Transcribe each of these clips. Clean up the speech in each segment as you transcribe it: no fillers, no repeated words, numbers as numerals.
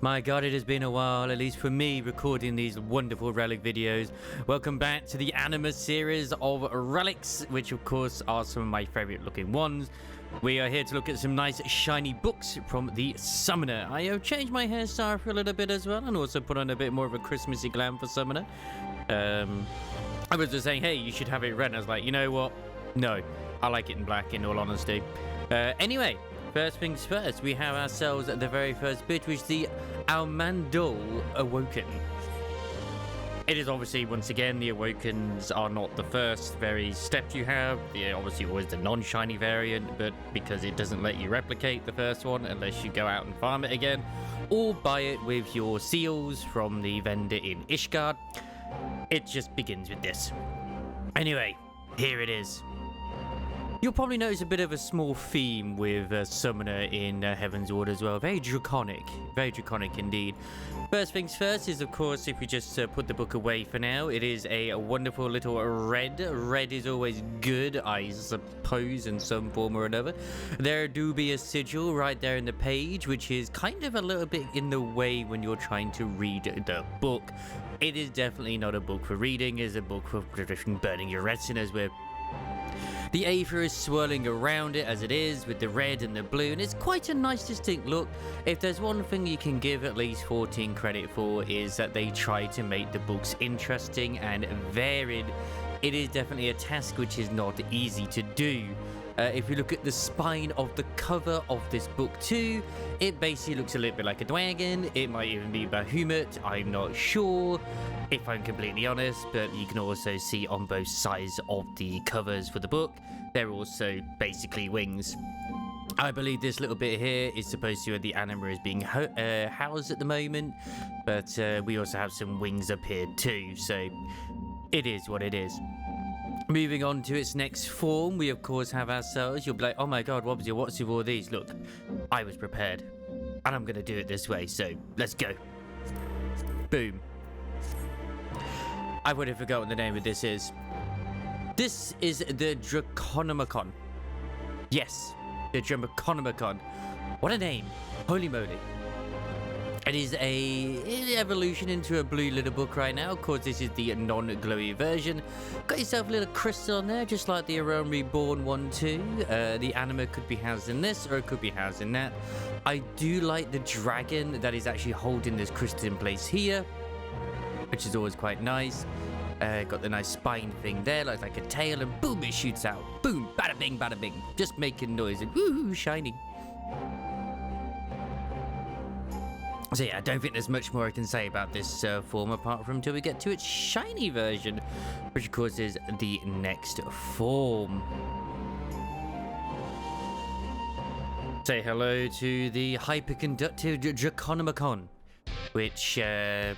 My god, it has been a while, at least for me, recording these wonderful Relic videos. Welcome back to the Anima series of Relics, which of course are some of my favorite looking ones. We are here to look at some nice shiny books from the Summoner. I have changed my hairstyle for a little bit as well, and also put on a bit more of a Christmassy glam for Summoner. I was just saying, hey, you should have it red, and I was like, you know what? No, I like it in black, in all honesty. Anyway, first things first, we have ourselves at the very first bit, which is the Almandul Awoken. It is obviously, once again, the Awokens are not the first very step you have. They're obviously always the non-shiny variant, but because it doesn't let you replicate the first one unless you go out and farm it again, or buy it with your seals from the vendor in Ishgard. It just begins with this. Anyway, here it is. You'll probably notice a bit of a small theme with Summoner in Heavensward as well. Very draconic indeed. First things first is, of course, if we just put the book away for now, it is a wonderful little red. Red is always good, I suppose, in some form or another. There do be a sigil right there in the page, which is kind of a little bit in the way when you're trying to read the book. It is definitely not a book for reading, it is a book for burning your retinas with. The Aether is swirling around it as it is, with the red and the blue, and it's quite a nice distinct look. If there's one thing you can give at least 14 credit for, is that they try to make the books interesting and varied. It is definitely a task which is not easy to do. If you look at the spine of the cover of this book too, it basically looks a little bit like a dragon. It might even be Bahamut, I'm not sure, if I'm completely honest, but you can also see on both sides of the covers for the book, they're also basically wings. I believe this little bit here is supposed to be where the Anima is being housed at the moment, but we also have some wings up here too, so it is what it is. Moving on to its next form, we of course have ourselves, you'll be like, oh my god, what's with all these? Look, I was prepared, and I'm going to do it this way, so let's go. Boom. I've already forgotten what the name of this is. This is the Draconomicon. Yes, the Draconomicon. What a name. Holy moly. It is an evolution into a blue little book right now. Of course, this is the non-glowy version. Got yourself a little crystal on there, just like the Realm Reborn one too. The Anima could be housed in this, or it could be housed in that. I do like the dragon that is actually holding this crystal in place here, which is always quite nice. Got the nice spine thing there, looks like a tail, and boom, it shoots out. Boom, bada bing, just making noise, and woohoo, shiny. So yeah, I don't think there's much more I can say about this form apart from until we get to its shiny version, which of course is the next form. Say hello to the hyperconductive Draconomicon, which, yeah,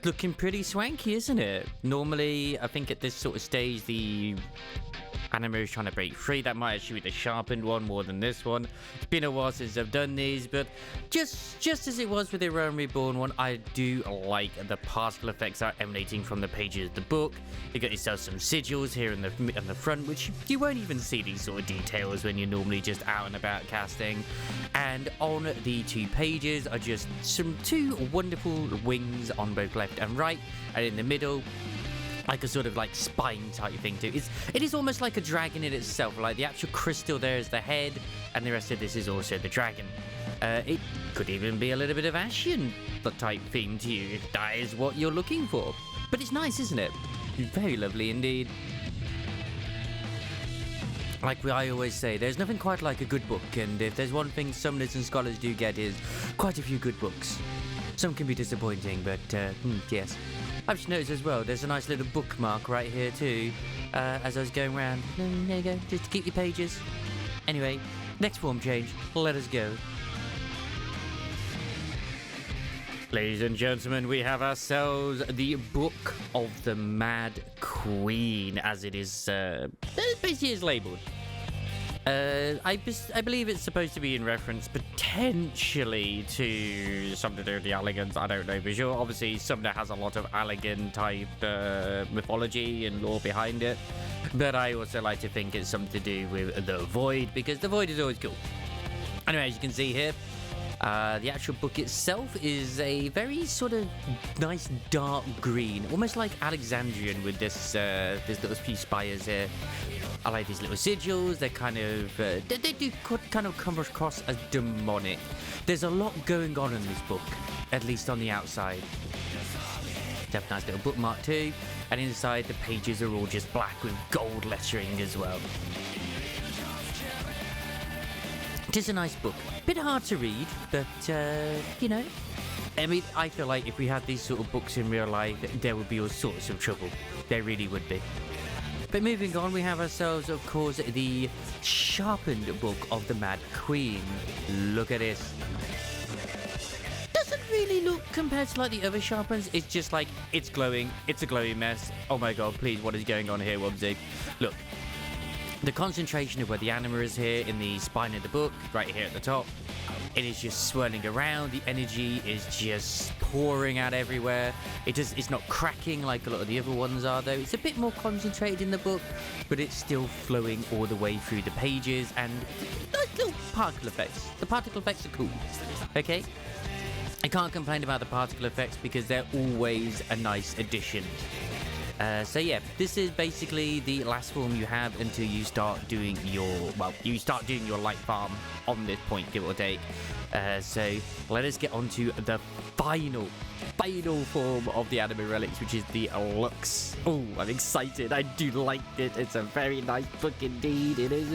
looking pretty swanky, isn't it? Normally, I think at this sort of stage, the Anima is trying to break free. That might actually be the sharpened one more than this one. It's been a while since I've done these, but just as it was with the Realm Reborn one, I do like the particle effects that are emanating from the pages of the book. You got yourself some sigils here in the front, which you won't even see these sort of details when you're normally just out and about casting. And on the two pages are just two wonderful wings on both left and right, and in the middle, like a sort of like spine type thing too. It is almost like a dragon in itself. Like the actual crystal there is the head, and the rest of this is also the dragon. It could even be a little bit of Ashen type theme to you if that is what you're looking for. But it's nice, isn't it? Very lovely indeed. Like I always say, there's nothing quite like a good book, and if there's one thing summoners and scholars do get is quite a few good books. Some can be disappointing, but yes. I've just noticed as well, there's a nice little bookmark right here too, as I was going around. There you go, just to keep your pages. Anyway, next form change, let us go. Ladies and gentlemen, we have ourselves the Book of the Mad Queen, as it is, basically is labelled. I believe it's supposed to be in reference potentially to something to do with the Alligans. I don't know for sure. Obviously, Summoner has a lot of Alligan type mythology and lore behind it, but I also like to think it's something to do with the Void, because the Void is always cool. Anyway, as you can see here, The actual book itself is a very sort of nice dark green, almost like Alexandrian with this little few spires here. I like these little sigils. They're kind of they do kind of come across as demonic. There's a lot going on in this book, at least on the outside. Have a nice little bookmark too, and inside the pages are all just black with gold lettering as well. It is a nice book. Bit hard to read, but you know, I mean, I feel like if we had these sort of books in real life, there would be all sorts of trouble. There really would be. But moving on, we have ourselves, of course, the sharpened book of the Mad Queen. Look at this. Doesn't really look compared to like the other sharpens. It's just like, it's glowing. It's a glowy mess. Oh my god, please, what is going on here, Wubsy? Look. The concentration of where the Anima is here in the spine of the book, right here at the top. It is just swirling around. The energy is just pouring out everywhere. It's not cracking like a lot of the other ones are, though. It's a bit more concentrated in the book, but it's still flowing all the way through the pages. And nice little particle effects. The particle effects are cool. Okay? I can't complain about the particle effects because they're always a nice addition. So yeah, this is basically the last form you have until you start doing your, light farm on this point, give or take. So let us get on to the final form of the Anima Relics, which is the Lux. Oh, I'm excited. I do like it. It's a very nice book indeed. It is.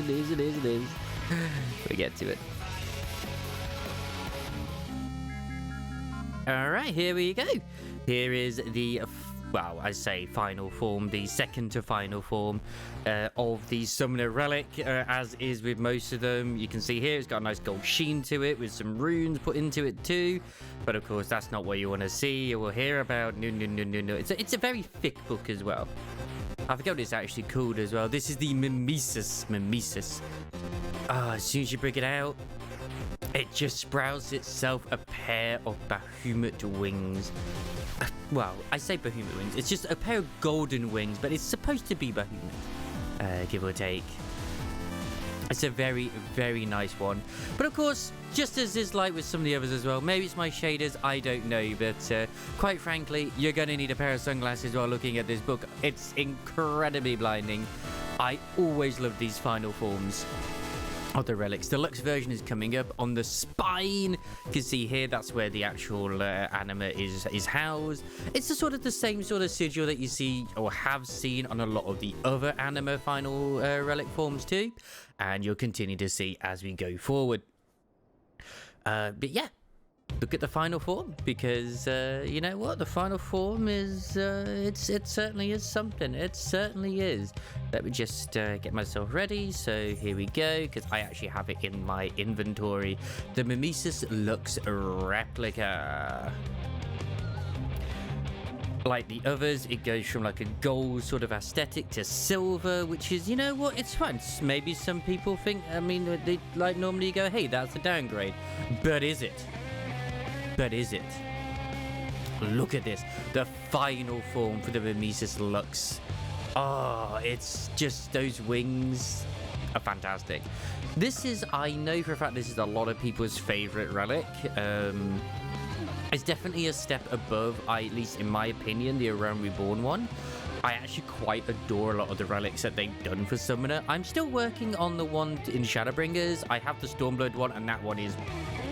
We get to it. Alright, here we go. Here is the final form, the second to final form of the Summoner Relic, as is with most of them. You can see here it's got a nice gold sheen to it with some runes put into it too, but of course that's not what you want to see or hear about. No. It's a very thick book as well. I forgot what it's actually called as well. This is the Mimesis. As soon as you break it out, it just sprouts itself a pair of behemoth wings. Well, I say behemoth wings. It's just a pair of golden wings, but it's supposed to be behemoth, give or take. It's a very, very nice one. But of course, just as is like with some of the others as well, maybe it's my shaders, I don't know. But quite frankly, you're going to need a pair of sunglasses while looking at this book. It's incredibly blinding. I always love these final forms of the relics. The Deluxe version is coming up on the spine. You can see here that's where the actual Anima is housed. It's the same sort of sigil that you see or have seen on a lot of the other Anima final relic forms too, and you'll continue to see as we go forward. But yeah, look at the final form, because you know what, the final form is it certainly is something. It certainly is. Let me just get myself ready. So here we go, because I actually have it in my inventory. The Mimesis Lux replica. Like the others, it goes from like a gold sort of aesthetic to silver, which is, you know what, it's fun. Maybe some people think, I mean, they like normally go, hey, that's a downgrade, but is it? But is it? Look at this. The final form for the Mimesis Lux. Oh, it's just, those wings are fantastic. This is, I know for a fact, this is a lot of people's favorite relic. It's definitely a step above, at least in my opinion, the Realm Reborn one. I actually quite adore a lot of the relics that they've done for Summoner. I'm still working on the one in Shadowbringers. I have the Stormblood one, and that one is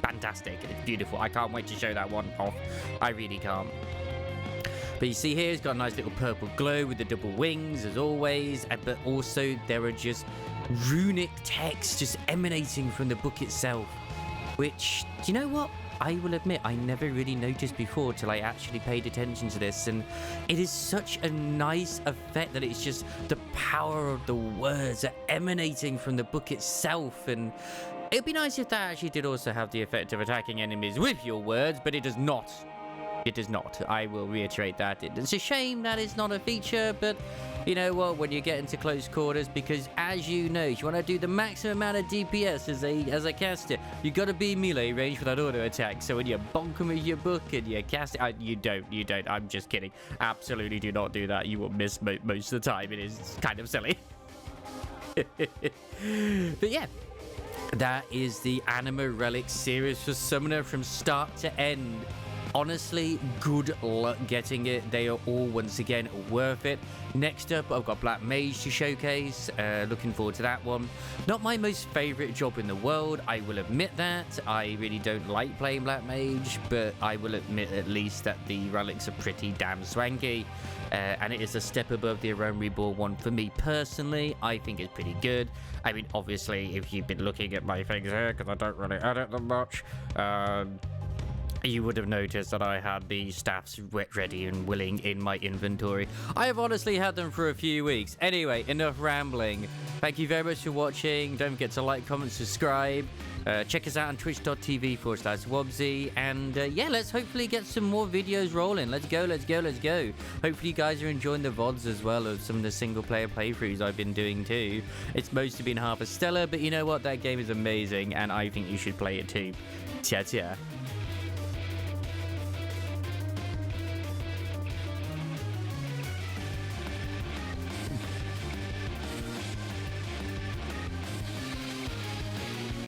fantastic. It's beautiful. I can't wait to show that one off. I really can't. But you see here, it's got a nice little purple glow with the double wings, as always. But also, there are just runic texts just emanating from the book itself. Which, do you know what? I will admit, I never really noticed before till I actually paid attention to this, and it is such a nice effect that it's just the power of the words are emanating from the book itself. And it'd be nice if that actually did also have the effect of attacking enemies with your words, but it does not. It does not. I will reiterate that. It's a shame that it's not a feature, but you know what, when you get into close quarters, because as you know, if you want to do the maximum amount of DPS as a caster, you got to be melee range for that auto attack. So when you bonk them with your book and you cast it, you don't. I'm just kidding. Absolutely do not do that. You will miss most of the time. It is kind of silly. But yeah. That is the Anima Relic series for Summoner from start to end. Honestly, good luck getting it. They are all, once again, worth it. Next up, I've got Black Mage to showcase. Looking forward to that one. Not my most favourite job in the world, I will admit that. I really don't like playing Black Mage, but I will admit at least that the relics are pretty damn swanky. And it is a step above the Realm Reborn one for me personally. I think it's pretty good. I mean, obviously, if you've been looking at my things here, because I don't really edit them much, you would have noticed that I had the staffs ready and willing in my inventory. I have honestly had them for a few weeks. Anyway, enough rambling. Thank you very much for watching. Don't forget to like, comment, subscribe. Check us out on twitch.tv/Wobsy. And yeah, let's hopefully get some more videos rolling. Let's go, let's go, let's go. Hopefully you guys are enjoying the VODs as well of some of the single player playthroughs I've been doing too. It's mostly been Harvest Stellar, but you know what? That game is amazing and I think you should play it too. Ta-ta.